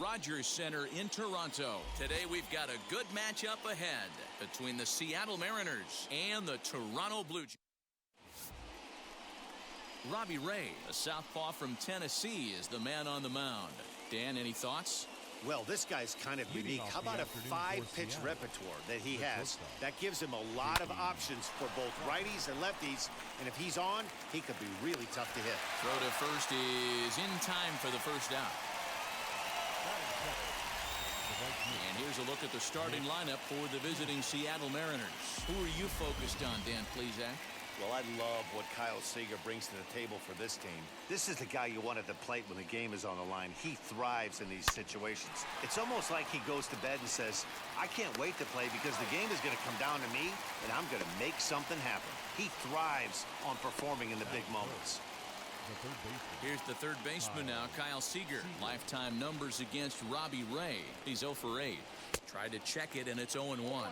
Rogers Center in Toronto. Today we've got a good matchup ahead between the Seattle Mariners and the Toronto Blue Jays. Robbie Ray, a southpaw from Tennessee, is the man on the mound. Dan, any thoughts? Well, this guy's kind of unique. How about a 5-pitch repertoire that he has? That gives him a lot of options for both righties and lefties. And if he's on, he could be really tough to hit. Throw to first is in time for the first out. And here's a look at the starting lineup for the visiting Seattle Mariners. Who are you focused on, Dan Plesac? Well, I love what Kyle Seager brings to the table for this team. This is the guy you want at the plate when the game is on the line. He thrives in these situations. It's almost like he goes to bed and says, I can't wait to play because the game is going to come down to me and I'm going to make something happen. He thrives on performing in the big moments. Here's the third baseman now, Kyle Seager. Lifetime numbers against Robbie Ray. He's 0 for 8. Tried to check it, and it's 0-1.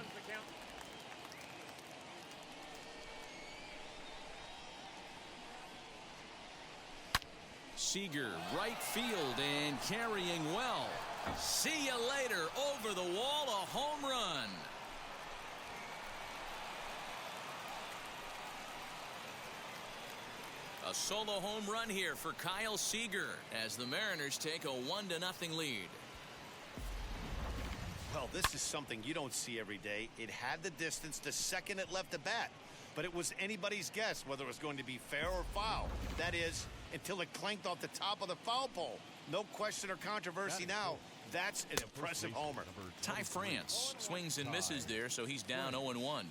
Seager, right field, and carrying well. See you later. Over the wall, a home run. A solo home run here for Kyle Seager as the Mariners take a 1-0 lead. Well, this is something you don't see every day. It had the distance the second it left the bat, but it was anybody's guess whether it was going to be fair or foul. That is, until it clanked off the top of the foul pole. No question or controversy now. That's an impressive homer. Ty France swings and misses there, so he's down 0-1.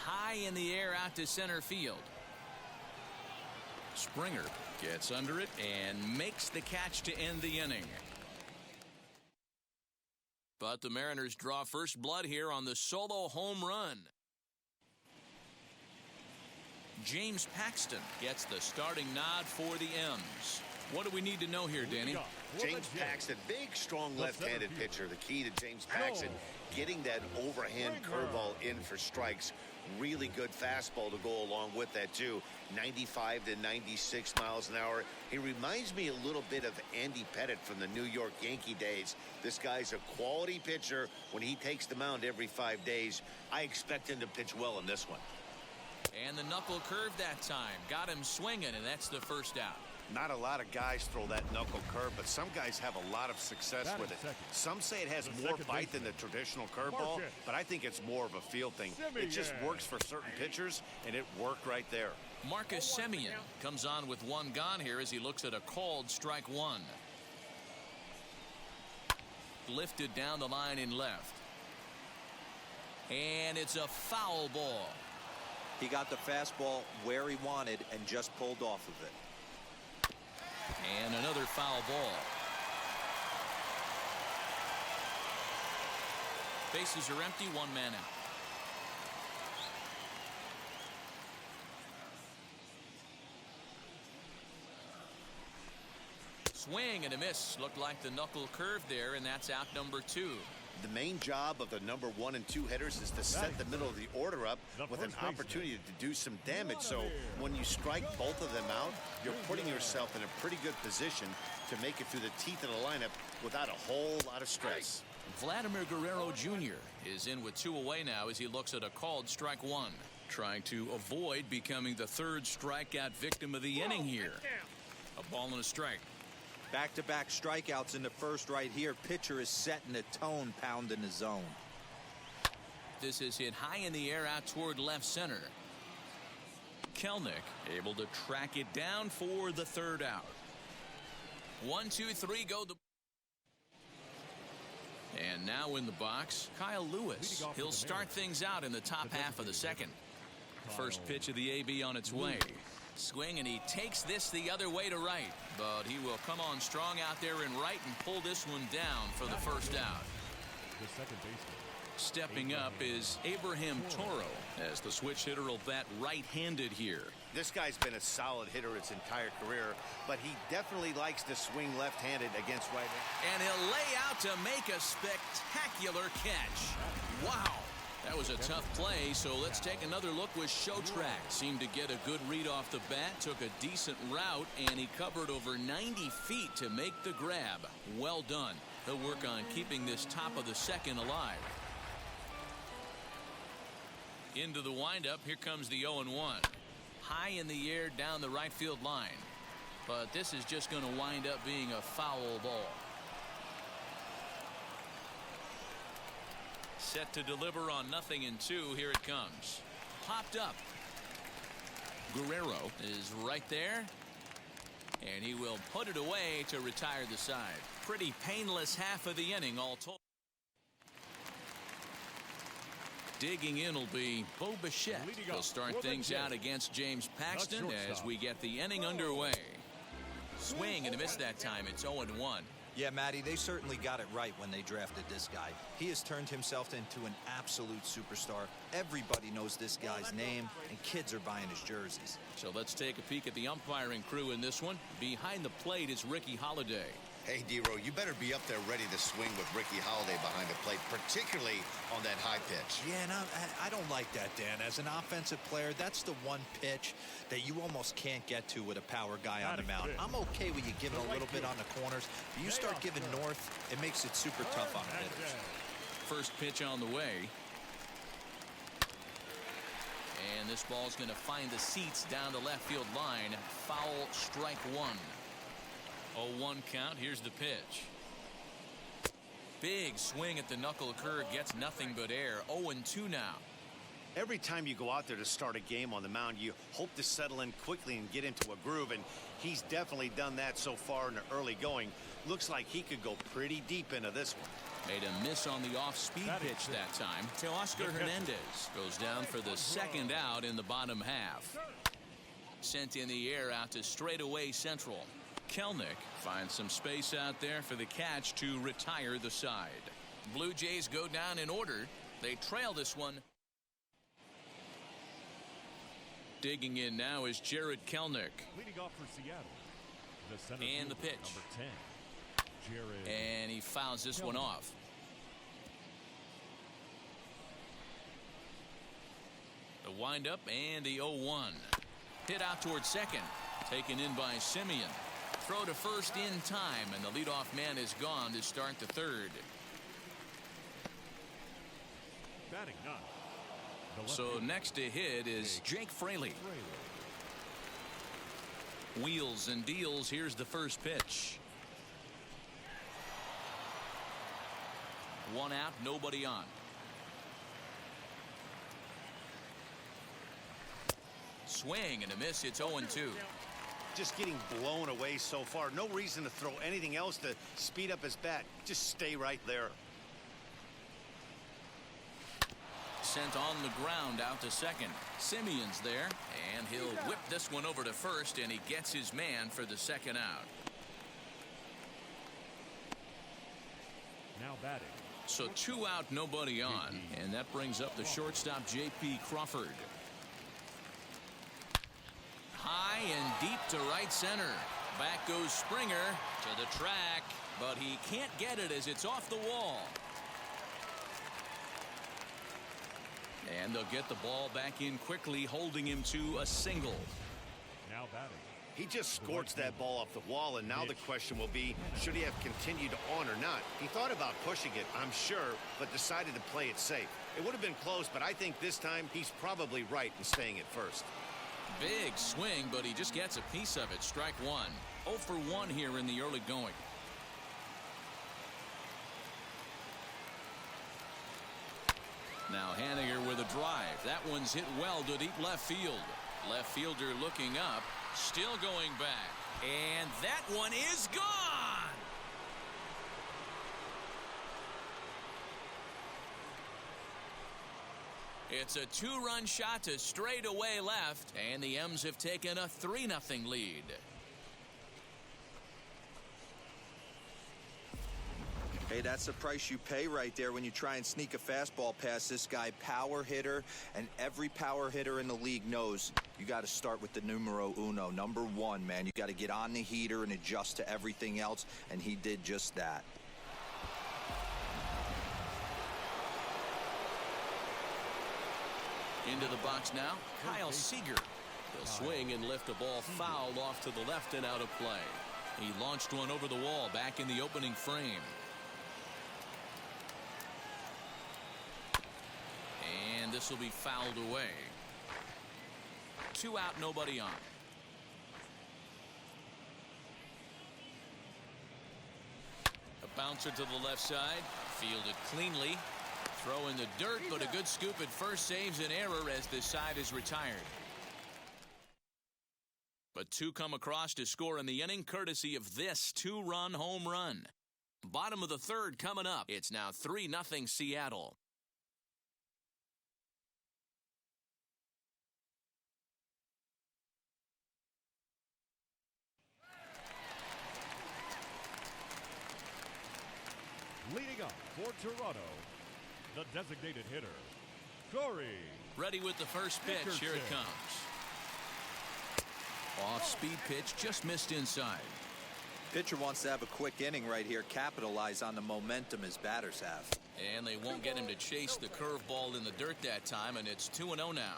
High in the air out to center field. Springer gets under it and makes the catch to end the inning. But the Mariners draw first blood here on the solo home run. James Paxton gets the starting nod for the M's. What do we need to know here, Danny? James Paxton, big, strong left-handed pitcher. The key to James Paxton, getting that overhand curveball in for strikes. Really good fastball to go along with that, too. 95 to 96 miles an hour. He reminds me a little bit of Andy Pettitte from the New York Yankee days. This guy's a quality pitcher when he takes the mound every 5 days. I expect him to pitch well in this one. And the knuckle curve that time. Got him swinging, and that's the first out. Not a lot of guys throw that knuckle curve, but some guys have a lot of success with it. Some say it has more bite than the traditional curveball, but I think it's more of a feel thing. It just works for certain pitchers, and it worked right there. Marcus Semien comes on with one gone here as he looks at a called strike one. Lifted down the line in left. And it's a foul ball. He got the fastball where he wanted and just pulled off of it. And another foul ball. Bases are empty, one man out. Swing and a miss. Looked like the knuckle curve there, and that's out number 2. The main job of the number 1 and 2 hitters is to set the middle of the order up with an opportunity to do some damage. So when you strike both of them out, you're putting yourself in a pretty good position to make it through the teeth of the lineup without a whole lot of stress. Vladimir Guerrero Jr. is in with 2 away now as he looks at a called strike one. Trying to avoid becoming the third strikeout victim of the inning here. A ball and a strike. Back-to-back strikeouts in the first right here. Pitcher is setting the tone, pounding the zone. This is hit high in the air out toward left center. Kelnick able to track it down for the third out. 1, 2, 3 go. And now in the box, Kyle Lewis. He'll start things out in the top half of the second. First pitch of the AB on its way. Swing, and he takes this the other way to right, but he will come on strong out there in right and pull this one down for the first out. The second baseman. Stepping up is Abraham Toro as the switch hitter will bat right-handed here. This guy's been a solid hitter his entire career, but he definitely likes to swing left-handed against right-handed. And he'll lay out to make a spectacular catch. Wow. That was a tough play, so let's take another look with Showtrack. Seemed to get a good read off the bat, took a decent route, and he covered over 90 feet to make the grab. Well done. He'll work on keeping this top of the second alive. Into the windup, here comes the 0-1. High in the air down the right field line. But this is just going to wind up being a foul ball. Set to deliver on 0-2. Here it comes. Popped up. Guerrero is right there. And he will put it away to retire the side. Pretty painless half of the inning all told. Digging in will be Bo Bichette. He'll start things out against James Paxton as we get the inning underway. Swing and a miss that time. It's 0-1. Yeah, Matty, they certainly got it right when they drafted this guy. He has turned himself into an absolute superstar. Everybody knows this guy's name, and kids are buying his jerseys. So let's take a peek at the umpiring crew in this one. Behind the plate is Ricky Holiday. Hey, D-Row, you better be up there ready to swing with Ricky Holiday behind the plate, particularly on that high pitch. Yeah, and I don't like that, Dan. As an offensive player, that's the one pitch that you almost can't get to with a power guy on the mound. I'm okay with you giving a little bit on the corners. But you start giving north, it makes it super tough on hitters. First pitch on the way. And this ball's going to find the seats down the left field line. Foul, strike one. 0-1 count. Here's the pitch. Big swing at the knuckle curve, gets nothing but air. 0-2 now. Every time you go out there to start a game on the mound, you hope to settle in quickly and get into a groove, and he's definitely done that so far in the early going. Looks like he could go pretty deep into this one. Made a miss on the off-speed pitch that time. Teoscar Hernandez goes down for the second out in the bottom half. Sent in the air out to straightaway central. Kelnick finds some space out there for the catch to retire the side. Blue Jays go down in order. They trail this one. Digging in now is Jared Kelnick. Leading off for Seattle, the center and the pitch. Number 10, Jared. And he fouls this one off. The windup and the 0-1. Hit out towards second. Taken in by Simeon. Throw to first in time, and the leadoff man is gone to start the third. Batting ninth. So next to hit is Jake Fraley. Wheels and deals. Here's the first pitch. One out, nobody on. Swing and a miss. It's 0-2. Just getting blown away so far. No reason to throw anything else to speed up his bat. Just stay right there. Sent on the ground out to second. Simeon's there, and he'll whip this one over to first, and he gets his man for the second out. Now batting. So 2 out, nobody on, and that brings up the shortstop J.P. Crawford. High and deep to right center. Back goes Springer to the track, but he can't get it as it's off the wall. And they'll get the ball back in quickly, holding him to a single. Now batting. He just scorched that ball off the wall, and now the question will be, should he have continued on or not? He thought about pushing it, I'm sure, but decided to play it safe. It would have been close, but I think this time he's probably right in staying at first. Big swing, but he just gets a piece of it. Strike one. 0 for 1 here in the early going. Now Haniger with a drive. That one's hit well to deep left field. Left fielder looking up, still going back. And that one is gone. It's a 2-run shot to straightaway left, and the M's have taken a 3-0 lead. Hey, that's the price you pay right there when you try and sneak a fastball past this guy. Power hitter, and every power hitter in the league knows you got to start with the numero uno, number 1, man. You got to get on the heater and adjust to everything else, and he did just that. Into the box now, Kyle Seager. He'll swing and lift a ball foul off to the left and out of play. He launched one over the wall back in the opening frame. And this will be fouled away. 2 out, nobody on. A bouncer to the left side, fielded cleanly. Throw in the dirt, but a good scoop at first saves an error as this side is retired. But 2 come across to score in the inning, courtesy of this 2-run home run. Bottom of the 3rd coming up. It's now 3-0 Seattle. Leading up for Toronto, the designated hitter, Corey. Ready with the first pitch. Here it comes. Off-speed pitch, just missed inside. Pitcher wants to have a quick inning right here, capitalize on the momentum his batters have. And they won't get him to chase the curveball in the dirt that time, and it's 2-0 now.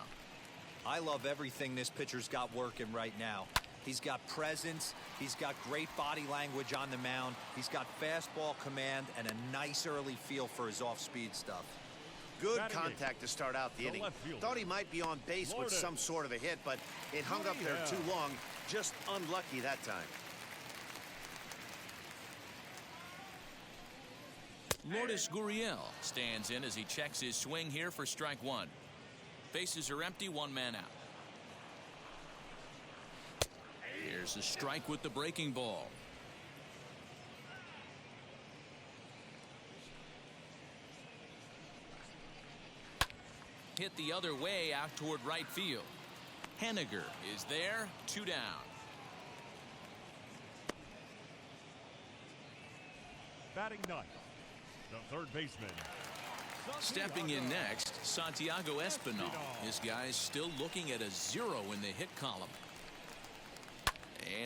I love everything this pitcher's got working right now. He's got presence, he's got great body language on the mound, he's got fastball command, and a nice early feel for his off-speed stuff. Good contact to start out the inning. Thought he might be on base with some sort of a hit, but it hung up there too long. Just unlucky that time. Lourdes Gurriel stands in as he checks his swing here for strike 1. Bases are empty, 1 man out. Here's a strike with the breaking ball. Hit the other way out toward right field. Henniger is there, 2 down. Batting 9th, the 3rd baseman. Stepping in next, Santiago Espinal. This guy's still looking at a 0 in the hit column.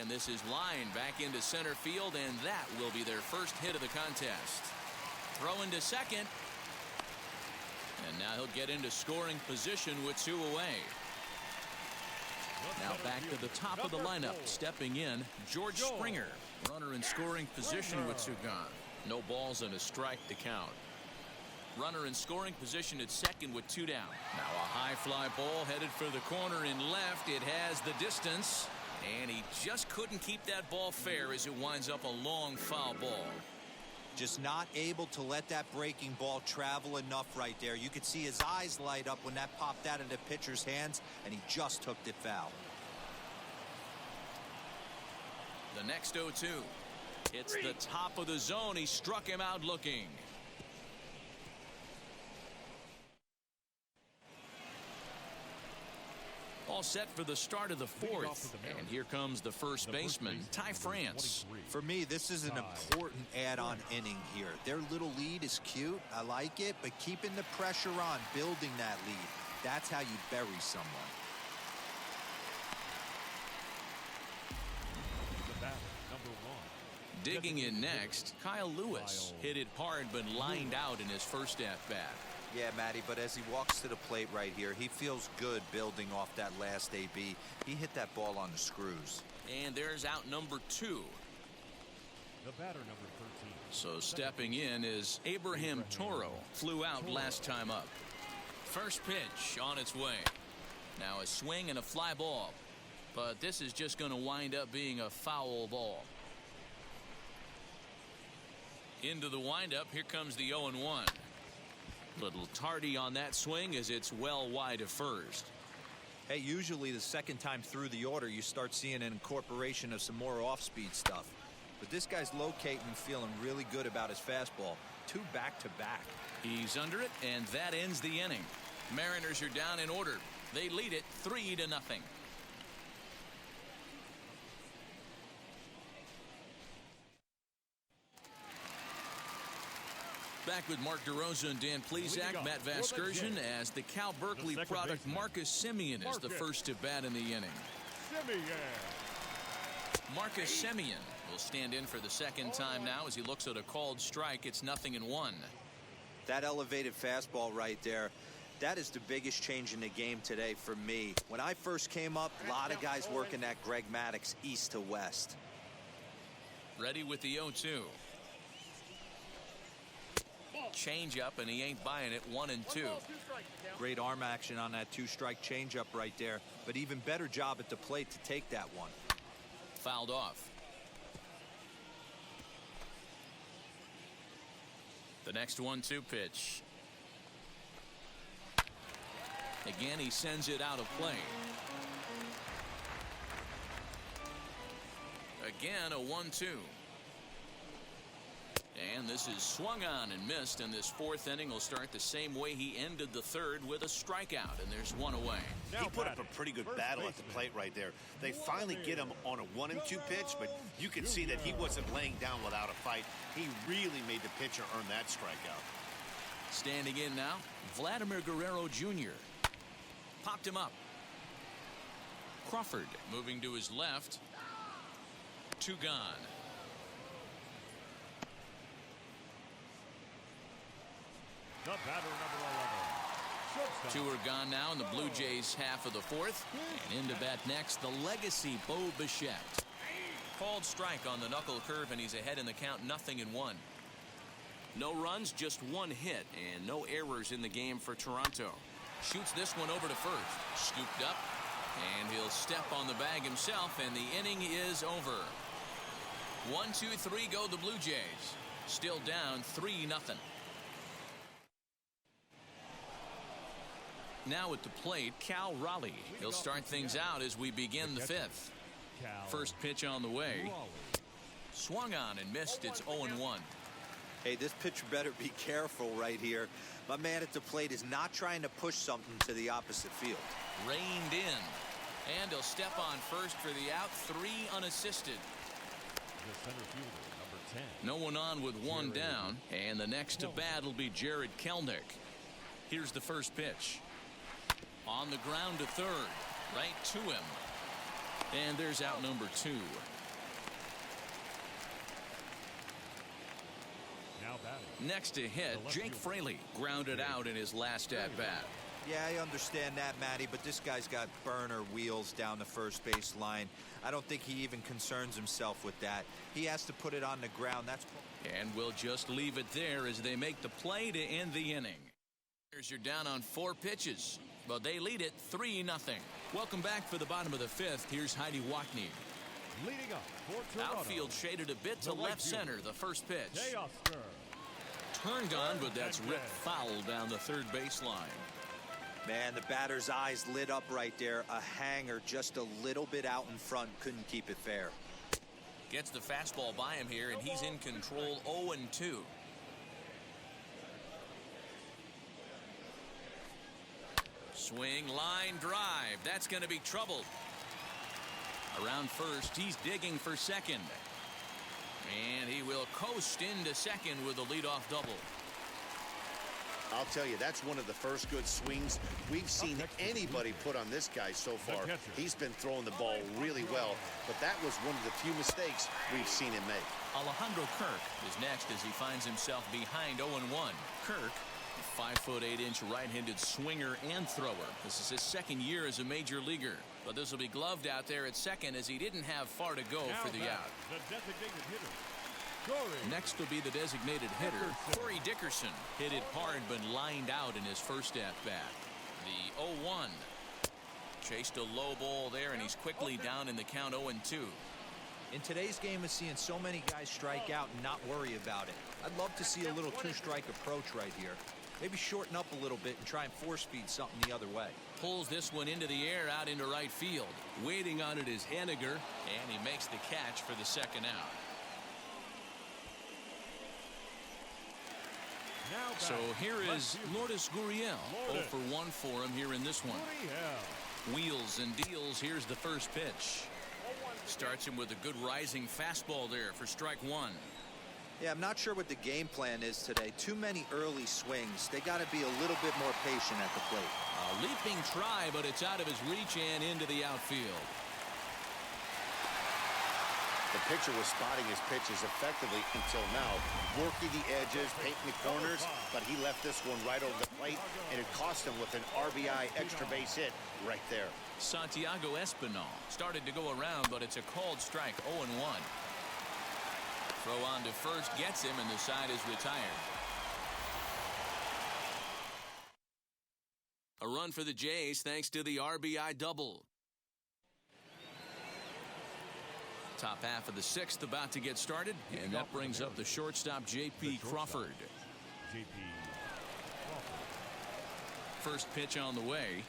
And this is lined back into center field, and that will be their first hit of the contest. Throw into second. And now he'll get into scoring position with 2 away. Now back to the top of the lineup. Stepping in, George Springer. Runner in scoring position with 2 gone. No balls and a strike to count. Runner in scoring position at second with 2 down. Now a high fly ball headed for the corner in left. It has the distance. And he just couldn't keep that ball fair as it winds up a long foul ball. Just not able to let that breaking ball travel enough right there. You could see his eyes light up when that popped out of the pitcher's hands, and he just hooked it foul. The next 0-2. It's the top of the zone. He struck him out looking. All set for the start of the 4th. And here comes the first baseman, Ty France. For me, this is an important add-on inning here. Their little lead is cute. I like it. But keeping the pressure on, building that lead, that's how you bury someone. The batter, number 1. Digging in next, Kyle Lewis. Hit it hard but lined out in his first at-bat. Yeah, Matty, but as he walks to the plate right here, he feels good building off that last AB. He hit that ball on the screws. And there's out number 2. The batter, number 13. So stepping in is Abraham Toro. Flew out last time up. First pitch on its way. Now a swing and a fly ball. But this is just going to wind up being a foul ball. Into the windup, here comes the 0-1. Little tardy on that swing as it's well wide of first. Hey, usually the second time through the order, you start seeing an incorporation of some more off-speed stuff. But this guy's locating and feeling really good about his fastball. 2 back-to-back. He's under it, and that ends the inning. Mariners are down in order. They lead it 3-0. Back with Mark DeRosa and Dan Plesac, Matt Vasgersian, as the Cal Berkeley product Marcus Semien is the first to bat in the inning. Marcus Semien will stand in for the second time now as he looks at a called strike. It's 0-1. That elevated fastball right there, That is the biggest change in the game today for me. When I first came up, a lot of guys working that Greg Maddux east to west. Ready with the 0-2. Change up, and he ain't buying it. 1-2. Great arm action on that two-strike changeup right there, but even better job at the plate to take that one. Fouled off. The next 1-2 pitch. Again, he sends it out of play. Again, a 1-2. And this is swung on and missed, and this fourth inning will start the same way he ended the third, with a strikeout, and there's one away. He put up a pretty good battle at the plate right there. They finally get him on a 1-2 pitch, but you can see that he wasn't laying down without a fight. He really made the pitcher earn that strikeout. Standing in now, Vladimir Guerrero Jr. Popped him up. Crawford moving to his left. 2 gone. The batter, number 11. 2 are gone now in the Blue Jays half of the fourth. And into bat next, the legacy Bo Bichette. Called strike on the knuckle curve, and he's ahead in the count, 0-1. No runs, just 1 hit, and no errors in the game for Toronto. Shoots this one over to first. Scooped up, and he'll step on the bag himself, and the inning is over. 1, 2, 3 go the Blue Jays. Still down 3-0. Now at the plate, Cal Raleigh. He'll start things out as we begin the fifth. First pitch on the way. Swung on and missed. It's 0-1. Hey, this pitcher better be careful right here. My man at the plate is not trying to push something to the opposite field. Reined in. And he'll step on first for the out. 3 unassisted. The center fielder, number 10. No one on with 1 down. And the next to bat will be Jared Kelnick. Here's the first pitch. On the ground to third. Right to him. And there's out number 2. Now batting. Next to hit, Jake Fraley grounded out in his last at-bat. Yeah, I understand that, Matty, but this guy's got burner wheels down the first base line. I don't think he even concerns himself with that. He has to put it on the ground. That's. And we'll just leave it there as they make the play to end the inning. You're down on 4 pitches, but they lead it 3-0. Welcome back for the bottom of the fifth. Here's Heidi Wackney. Leading up for Toronto. Outfield shaded a bit to left center. The first pitch. Teoscar. Turned on, but that's ripped foul down the third baseline. Man, the batter's eyes lit up right there. A hanger just a little bit out in front. Couldn't keep it fair. Gets the fastball by him here, and he's in control. 0-2. Swing, line, drive. That's going to be trouble. Around first, he's digging for second. And he will coast into second with a leadoff double. I'll tell you, that's one of the first good swings we've seen anybody put on this guy so far. He's been throwing the ball really well, but that was one of the few mistakes we've seen him make. Alejandro Kirk is next as he finds himself behind 0-1. Kirk, a 5'8" right-handed swinger and thrower. This is his second year as a major leaguer, but this will be gloved out there at second as he didn't have far to go for the out. The designated hitter. Next will be the designated hitter, Corey Dickerson. Hit it hard but lined out in his first at-bat. The 0-1. Chased a low ball there, and he's quickly down in the count 0-2. In today's game of seeing so many guys strike out and not worry about it, I'd love to see a little 2-strike approach right here. Maybe shorten up a little bit and try and force feed something the other way. Pulls this one into the air out into right field. Waiting on it is Henniger, and he makes the catch for the second out. So here is Lourdes Gurriel. 0 for 1 for him here in this one. Wheels and deals. Here's the first pitch. Starts him with a good rising fastball there for strike 1. Yeah, I'm not sure what the game plan is today. Too many early swings. They got to be a little bit more patient at the plate. A leaping try, but it's out of his reach and into the outfield. The pitcher was spotting his pitches effectively until now, working the edges, painting the corners, but he left this one right over the plate, and it cost him with an RBI extra base hit right there. Santiago Espinal started to go around, but it's a called strike, 0-1. Throw on to first gets him, and the side is retired. A run for the Jays thanks to the RBI double. Top half of the sixth about to get started, and that brings up the shortstop J.P. Crawford. First pitch on the way.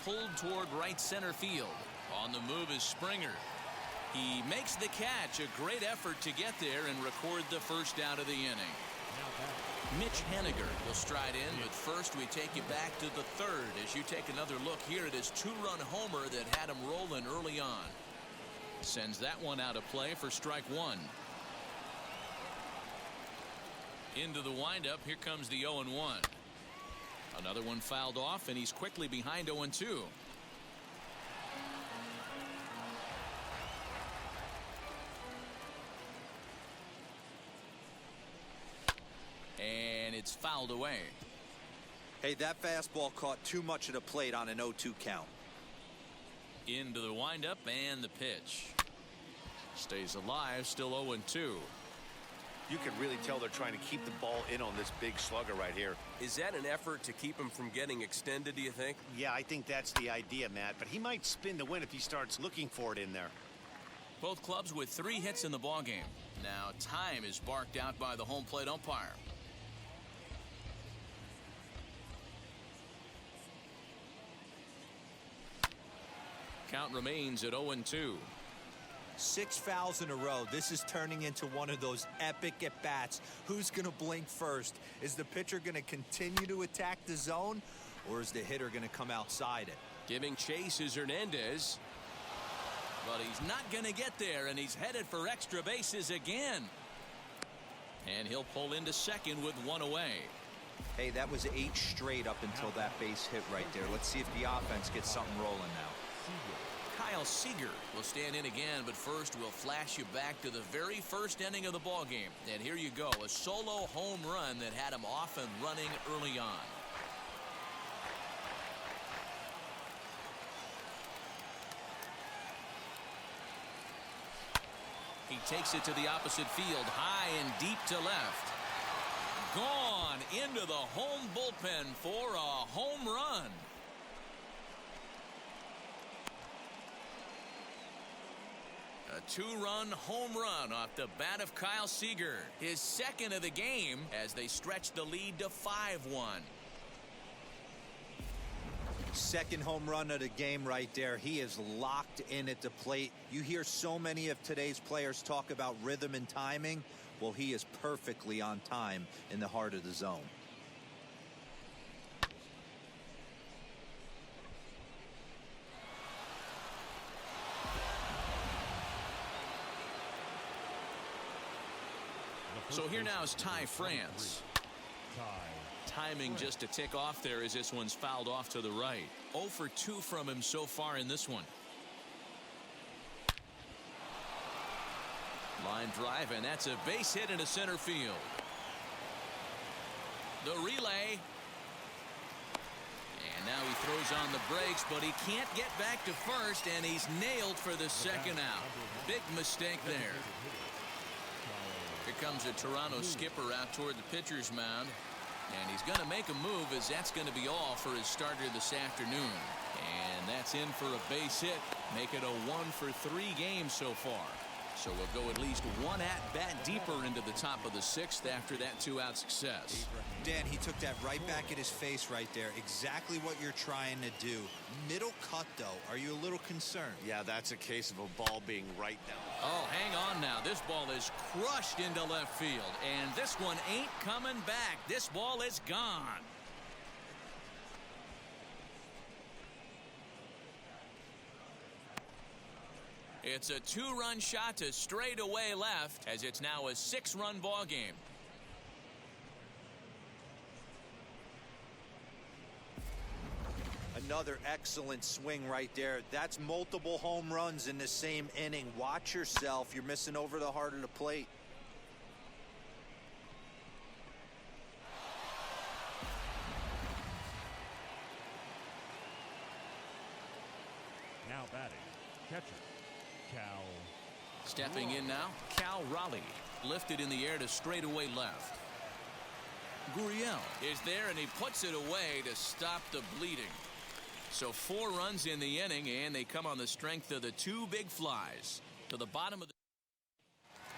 Pulled toward right center field. On the move is Springer. He makes the catch. A great effort to get there and record the first out of the inning. Mitch Haniger will stride in, but first we take you back to the third as you take another look here at his two-run homer that had him rolling early on. Sends that one out of play for strike one. Into the windup. Here comes the 0-1. Another one fouled off, and he's quickly behind 0-2. And it's fouled away. Hey, that fastball caught too much of the plate on an 0-2 count. Into the windup and the pitch. Stays alive, still 0-2. You can really tell they're trying to keep the ball in on this big slugger right here. Is that an effort to keep him from getting extended, do you think? Yeah, I think that's the idea, Matt, but he might spin to win if he starts looking for it in there. Both clubs with 3 hits in the ballgame. Now time is barked out by the home plate umpire. Count remains at 0-2. 6 fouls in a row. This is turning into one of those epic at-bats. Who's going to blink first? Is the pitcher going to continue to attack the zone, or is the hitter going to come outside it? Giving chase is Hernandez. But he's not going to get there, and he's headed for extra bases again. And he'll pull into second with 1 away. Hey, that was 8 straight up until that base hit right there. Let's see if the offense gets something rolling now. Kyle Seager will stand in again, but first we'll flash you back to the very first inning of the ballgame. And here you go, a solo home run that had him off and running early on. He takes it to the opposite field, high and deep to left. Gone into the home bullpen for a home run. A 2-run home run off the bat of Kyle Seager. His second of the game as they stretch the lead to 5-1. Second home run of the game right there. He is locked in at the plate. You hear so many of today's players talk about rhythm and timing. Well, he is perfectly on time in the heart of the zone. So here now is Ty France. Timing just to tick off there as this one's fouled off to the right. 0 for 2 from him so far in this one. Line drive, and that's a base hit into center field. The relay. And now he throws on the brakes, but he can't get back to first, and he's nailed for the second out. Big mistake there. Here comes a Toronto skipper out toward the pitcher's mound. And he's going to make a move, as that's going to be all for his starter this afternoon. And that's in for a base hit. Make it a 1 for 3 game so far. So we'll go at least 1 at-bat deeper into the top of the 6th after that 2-out success. Dan, he took that right back at his face right there. Exactly what you're trying to do. Middle cut, though. Are you a little concerned? Yeah, that's a case of a ball being right down. Oh, hang on now. This ball is crushed into left field. And this one ain't coming back. This ball is gone. It's a 2-run shot to straightaway left, as it's now a 6-run ball game. another excellent swing right there. That's multiple home runs in the same inning. Watch yourself. You're missing over the heart of the plate. Now batting, catcher, Cal. Stepping in now, Cal Raleigh. Lifted in the air to straightaway left. Gurriel is there, and he puts it away to stop the bleeding. So 4 runs in the inning, and they come on the strength of the 2 big flies. To the bottom of the...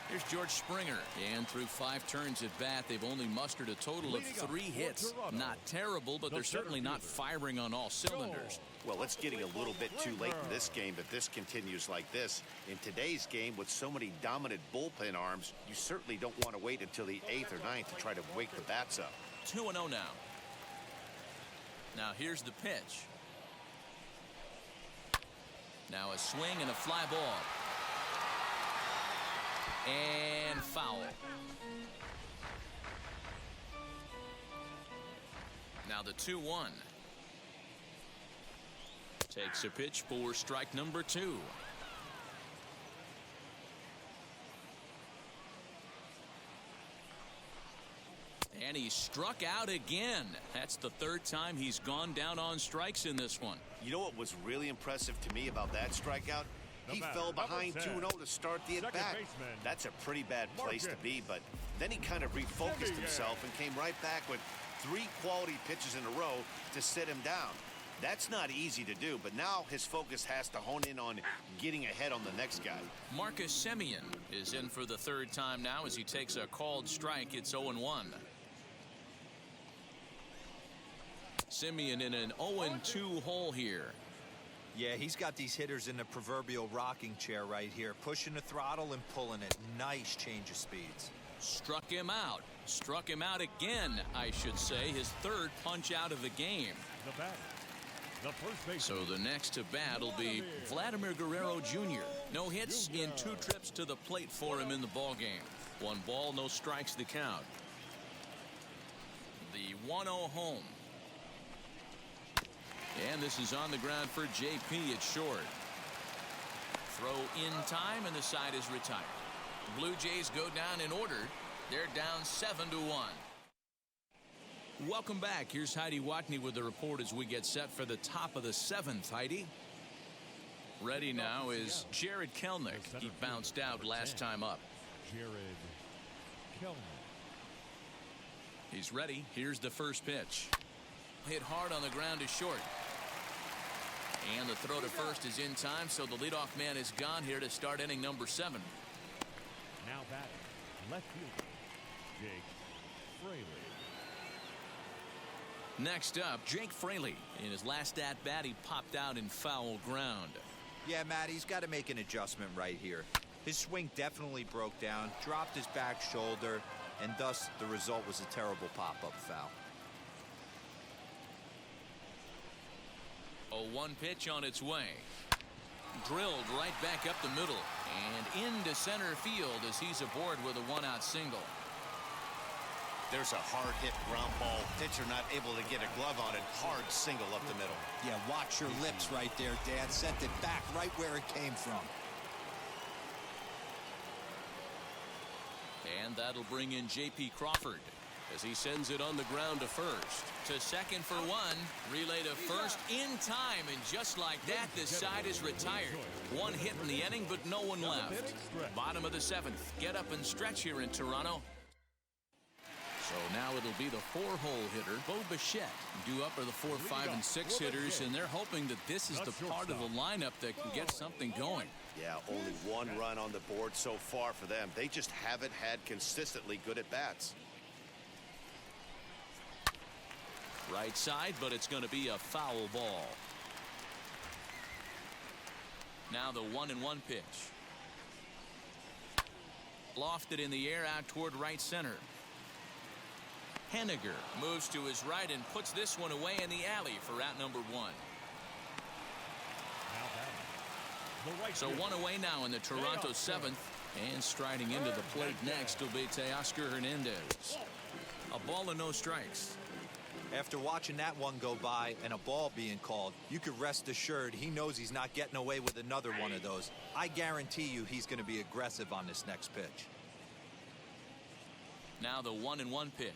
Here's George Springer. And through 5 turns at bat, they've only mustered a total of 3 hits. Not terrible, but they're certainly not firing on all cylinders. Well, it's getting a little bit too late in this game, but this continues like this. In today's game, with so many dominant bullpen arms, you certainly don't want to wait until the 8th or 9th to try to wake the bats up. 2-0 now. Now here's the pitch. Now a swing and a fly ball. And foul. Now the 2-1. Takes a pitch for strike number 2. And he struck out again. That's the 3rd time he's gone down on strikes in this one. You know what was really impressive to me about that strikeout? He fell behind 2-0 to start the at-bat. That's a pretty bad place to be, but then he kind of refocused himself and came right back with 3 quality pitches in a row to sit him down. That's not easy to do, but now his focus has to hone in on getting ahead on the next guy. Marcus Semien is in for the 3rd time now as he takes a called strike. It's 0-1. Semien in an 0-2 hole here. Yeah, he's got these hitters in the proverbial rocking chair right here, pushing the throttle and pulling it. Nice change of speeds. Struck him out. Struck him out again, I should say. His 3rd punch out of the game. The batter, the first baseman. So the next to bat will be Vladimir Guerrero Jr. No hits in 2 trips to the plate for him in the ballgame. 1 ball, no strikes to count. The 1-0 home. And this is on the ground for JP at short. Throw in time, and the side is retired. Blue Jays go down in order. They're down 7-1. Welcome back. Here's Heidi Watney with the report as we get set for the top of the 7th. Heidi? Ready now is Jared Kelenic. He bounced out last time up. Jared Kelenic. He's ready. Here's the first pitch. Hit hard on the ground to short. And the throw to first is in time, so the leadoff man is gone here to start inning number 7. Now batting, left fielder, Jake Fraley. Next up, Jake Fraley. In his last at-bat, he popped out in foul ground. Yeah, Matt, he's got to make an adjustment right here. His swing definitely broke down, dropped his back shoulder, and thus the result was a terrible pop-up foul. A 1 pitch on its way. Drilled right back up the middle and into center field as he's aboard with a 1-out single. There's a hard hit ground ball. Pitcher not able to get a glove on it. Hard single up the middle. Yeah, watch your lips right there, Dan. Sent it back right where it came from. And that'll bring in J.P. Crawford as he sends it on the ground to first. To second for 1. Relay to first in time, and just like that, the side is retired. 1 hit in the inning, but no one left. Bottom of the 7th. Get up and stretch here in Toronto. So now it'll be the 4-hole hitter, Bo Bichette. Due up are the 4, 5, and 6 hitters, and they're hoping that this is the part of the lineup that can get something going. Yeah, only 1 run on the board so far for them. They just haven't had consistently good at-bats. Right side, but it's going to be a foul ball. Now the 1-1 pitch. Lofted in the air out toward right center. Henniger moves to his right and puts this one away in the alley for out number 1. So 1 away now in the Toronto 7th. And striding into the plate next will be Teoscar Hernandez. A ball and no strikes. After watching that one go by and a ball being called, you could rest assured he knows he's not getting away with another one of those. I guarantee you he's going to be aggressive on this next pitch. Now the 1-1 pitch.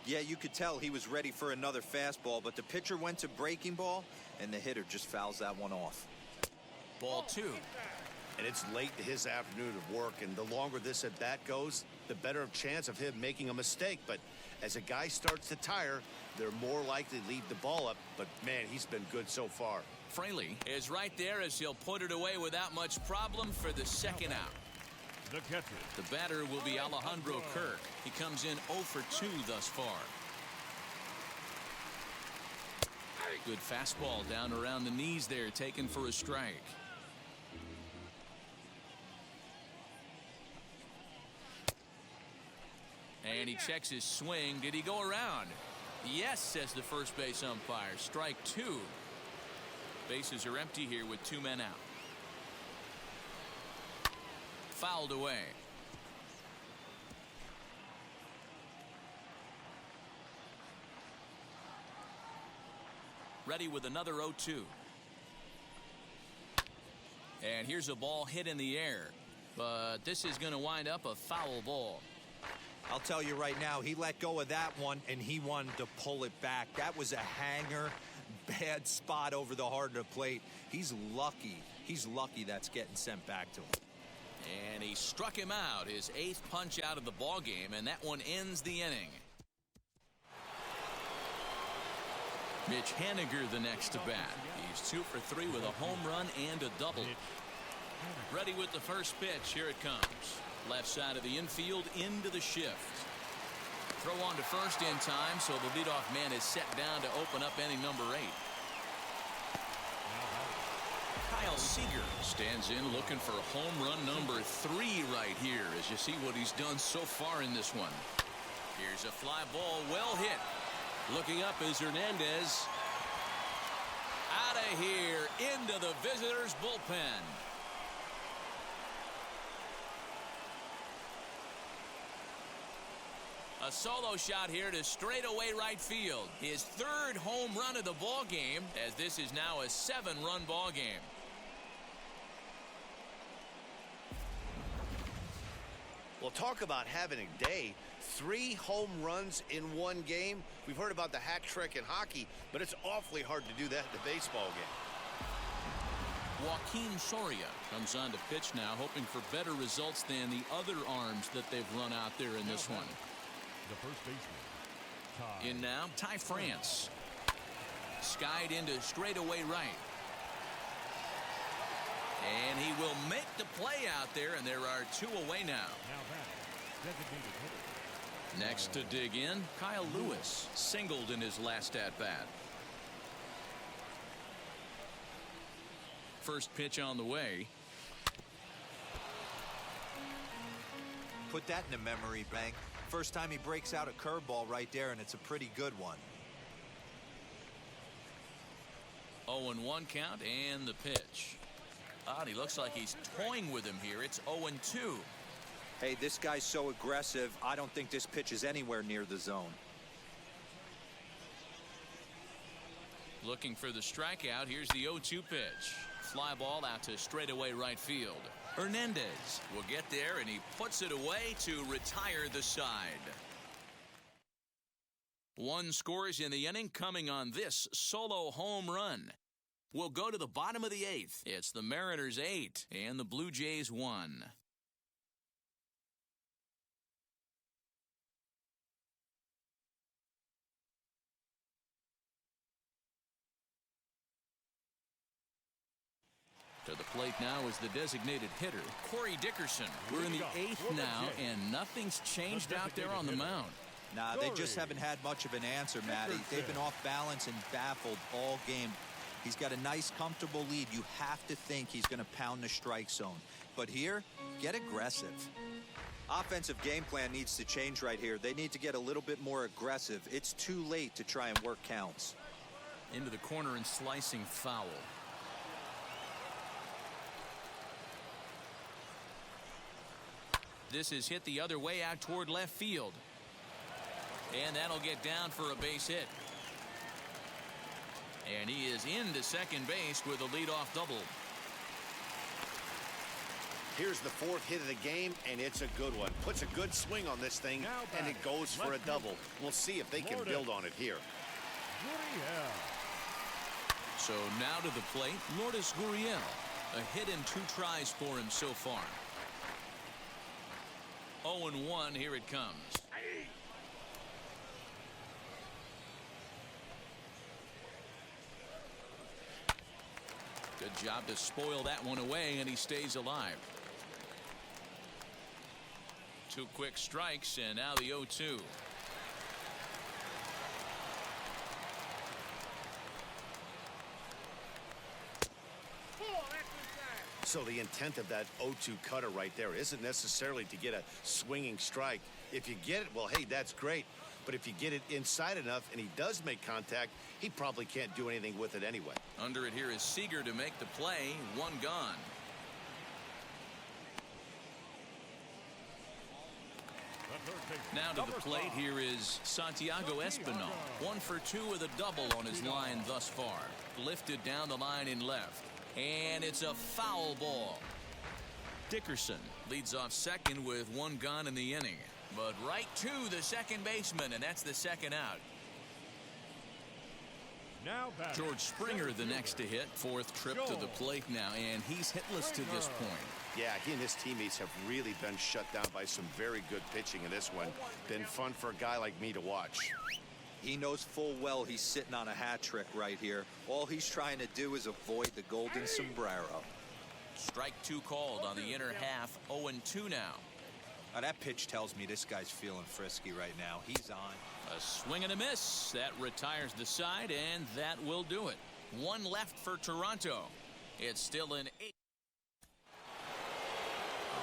Yeah, you could tell he was ready for another fastball, but the pitcher went to breaking ball, and the hitter just fouls that one off. Ball 2. And it's late in his afternoon of work, and the longer this at bat goes, the better chance of him making a mistake. But as a guy starts to tire, they're more likely to leave the ball up. But man, he's been good so far. Fraley is right there as he'll put it away without much problem for the second out. The catcher. The batter will be Alejandro Kirk. He comes in 0 for 2 thus far. Good fastball down around the knees there, taken for a strike. And he checks his swing. Did he go around? Yes, says the first base umpire. Strike 2. Bases are empty here with 2 men out. Fouled away. Ready with another 0-2. And here's a ball hit in the air. But this is going to wind up a foul ball. I'll tell you right now, he let go of that one, and he wanted to pull it back. That was a hanger, bad spot over the heart of the plate. He's lucky. He's lucky that's getting sent back to him. And he struck him out, his 8th punch out of the ball game, and that one ends the inning. Mitch Haniger the next to bat. He's 2 for 3 with a home run and a double. Ready with the first pitch. Here it comes. Left side of the infield into the shift. Throw on to first in time, so the leadoff man is set down to open up inning number 8. Kyle Seager stands in looking for home run number 3 right here as you see what he's done so far in this one. Here's a fly ball, well hit. Looking up is Hernandez. Out of here into the visitors' bullpen. A solo shot here to straightaway right field. His 3rd home run of the ball game, as this is now a 7-run ball game. Well, talk about having a day. 3 home runs in one game. We've heard about the hat trick in hockey, but it's awfully hard to do that in the baseball game. Joaquin Soria comes on to pitch now, hoping for better results than the other arms that they've run out there in this one. The first baseman. In now, Ty France. Skied into straightaway right. And he will make the play out there, and there are 2 away now. Now that designated hitter. Next to dig in, Kyle Lewis singled in his last at-bat. First pitch on the way. Put that in the memory bank. First time he breaks out a curveball right there, and it's a pretty good one. 0-1 count and the pitch. He looks like he's toying with him here. It's 0-2. Hey, this guy's so aggressive, I don't think this pitch is anywhere near the zone. Looking for the strikeout. Here's the 0-2 pitch. Fly ball out to straightaway right field. Hernandez will get there, and he puts it away to retire the side. 1 scores in the inning coming on this solo home run. We'll go to the bottom of the 8th. It's the Mariners 8 and the Blue Jays 1. To the plate now is the designated hitter, Corey Dickerson. We're in the 8th now, and nothing's changed out there on the mound. Nah, they just haven't had much of an answer, Matty. They've been off balance and baffled all game. He's got a nice, comfortable lead. You have to think he's going to pound the strike zone. But here, get aggressive. Offensive game plan needs to change right here. They need to get a little bit more aggressive. It's too late to try and work counts. Into the corner and slicing foul. This is hit the other way out toward left field. And that'll get down for a base hit. And he is into second base with a leadoff double. Here's the fourth hit of the game, and it's a good one. Puts a good swing on this thing, and it goes for a double. We'll see if they can build on it here. So now to the plate, Lourdes Gurriel. A hit in 2 tries for him so far. 0-1, here it comes. Good job to spoil that one away, and he stays alive. 2 quick strikes, and now the 0-2. So the intent of that 0-2 cutter right there isn't necessarily to get a swinging strike. If you get it, well, hey, that's great. But if you get it inside enough and he does make contact, he probably can't do anything with it anyway. Under it here is Seager to make the play. 1 gone. Now to the plate, here is Santiago Espinal. 1 for 2 with a double on his line thus far. Lifted down the line in left. And it's a foul ball. Dickerson leads off second with 1 gone in the inning. But right to the second baseman, and that's the second out. George Springer the next to hit. 4th trip to the plate now, and he's hitless to this point. Yeah, he and his teammates have really been shut down by some very good pitching in this one. Been fun for a guy like me to watch. He knows full well he's sitting on a hat trick right here. All he's trying to do is avoid the golden sombrero. Strike 2 called on the inner half. 0-2 now. Now that pitch tells me this guy's feeling frisky right now. He's on. A swing and a miss. That retires the side, and that will do it. 1 left for Toronto. It's still an 8.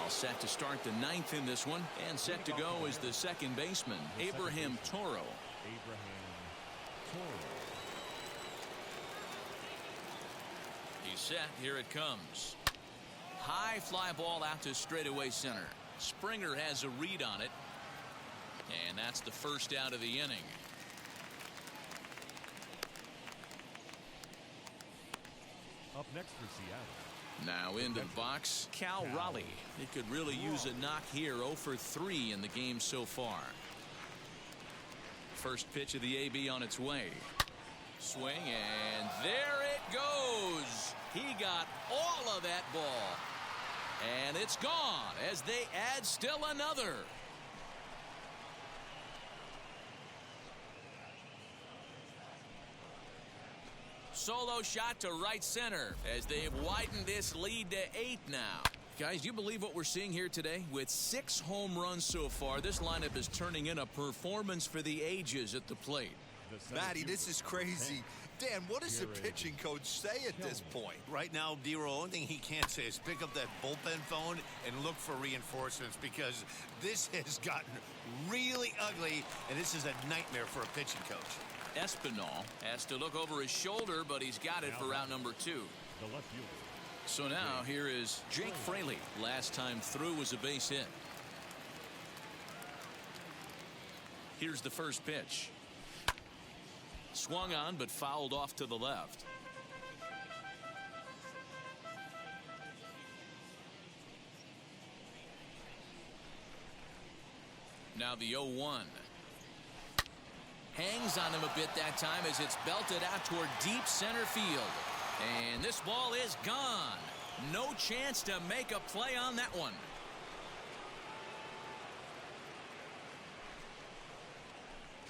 All set to start the 9th in this one, and set to go is the second baseman, Abraham Toro. He's set. Here it comes. High fly ball out to straightaway center. Springer has a read on it, and that's the first out of the inning. Up next for Seattle. Now into the box, Cal Raleigh. He could really use a knock here. 0 for 3 in the game so far. First pitch of the AB on its way. Swing, and there it goes. He got all of that ball. And it's gone as they add still another. Solo shot to right center as they've widened this lead to 8 now. Guys, you believe what we're seeing here today? With 6 home runs so far, this lineup is turning in a performance for the ages at the plate. Matty, this is crazy. Dan, what does the pitching coach say at this point? Right now, D-Roll, only thing he can't say is pick up that bullpen phone and look for reinforcements, because this has gotten really ugly, and this is a nightmare for a pitching coach. Espinal has to look over his shoulder, but he's got it for out number 2. The left fielder. So now here is Jake Fraley. Last time through was a base hit. Here's the first pitch. Swung on, but fouled off to the left. Now the 0-1. Hangs on him a bit that time as it's belted out toward deep center field. And this ball is gone. No chance to make a play on that one.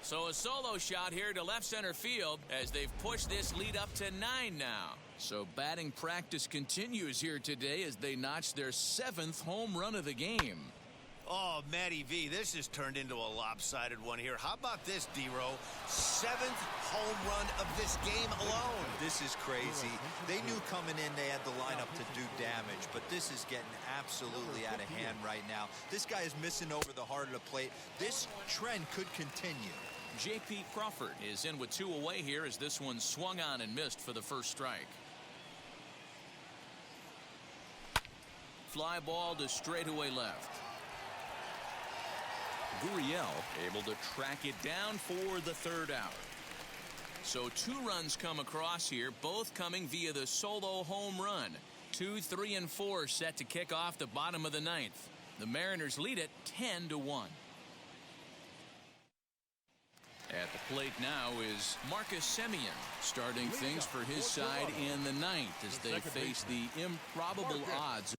So a solo shot here to left center field as they've pushed this lead up to 9 now. So batting practice continues here today as they notch their 7th home run of the game. Oh, Matty V, this has turned into a lopsided one here. How about this, D-Row? 7th home run of this game alone. This is crazy. They knew coming in they had the lineup to do damage, but this is getting absolutely out of hand right now. This guy is missing over the heart of the plate. This trend could continue. J.P. Crawford is in with 2 away here as this one swung on and missed for the first strike. Fly ball to straightaway left. Gurriel able to track it down for the 3rd out. So 2 runs come across here, both coming via the solo home run. 2, 3, and 4 set to kick off the bottom of the 9th. The Mariners lead it 10-1. At the plate now is Marcus Semien, starting things for his side in the 9th as they face the improbable odds.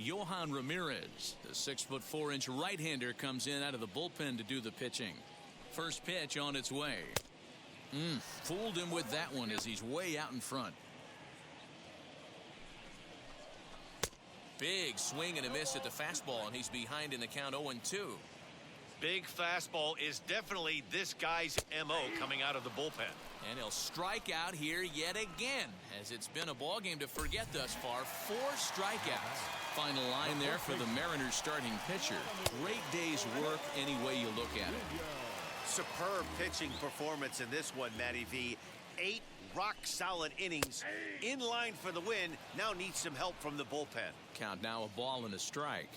Yohan Ramirez, the 6'4" right-hander, comes in out of the bullpen to do the pitching. First pitch on its way. Fooled him with that one as he's way out in front. Big swing and a miss at the fastball, and he's behind in the count 0-2. Big fastball is definitely this guy's MO coming out of the bullpen. And he'll strike out here yet again, as it's been a ball game to forget thus far. 4 strikeouts. Final line there for the Mariners starting pitcher. Great day's work any way you look at it. Superb pitching performance in this one, Matty V. 8 rock-solid innings, in line for the win. Now needs some help from the bullpen. Count now a ball and a strike.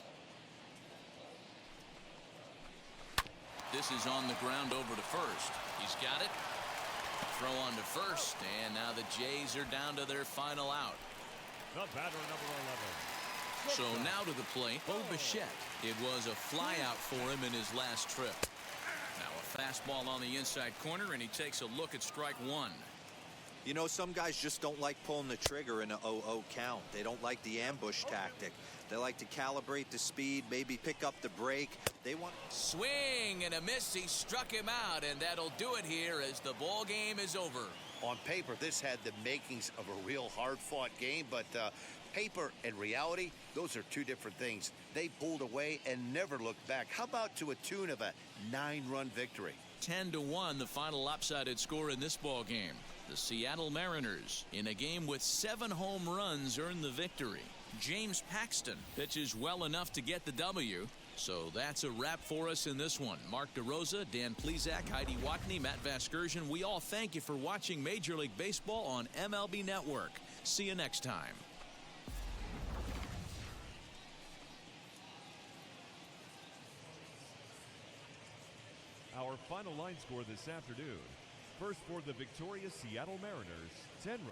This is on the ground over to first. He's got it. Throw on to first, and now the Jays are down to their final out. The batter, number 11. So now to the plate, Bo Bichette. It was a fly out for him in his last trip. Now a fastball on the inside corner, and he takes a look at strike 1. You know, some guys just don't like pulling the trigger in an 0-0 count. They don't like the ambush tactic. They like to calibrate the speed, maybe pick up the break. They want swing and a miss. He struck him out, and that'll do it here as the ball game is over. On paper, this had the makings of a real hard-fought game, but paper and reality, those are 2 different things. They pulled away and never looked back. How about to a tune of a 9-run victory? 10-1, the final lopsided score in this ball game. The Seattle Mariners, in a game with 7 home runs, earn the victory. James Paxton pitches well enough to get the W. So that's a wrap for us in this one. Mark DeRosa, Dan Plesac, Heidi Watney, Matt Vasgersian, we all thank you for watching Major League Baseball on MLB Network. See you next time. Our final line score this afternoon. First for the victorious Seattle Mariners, 10 runs.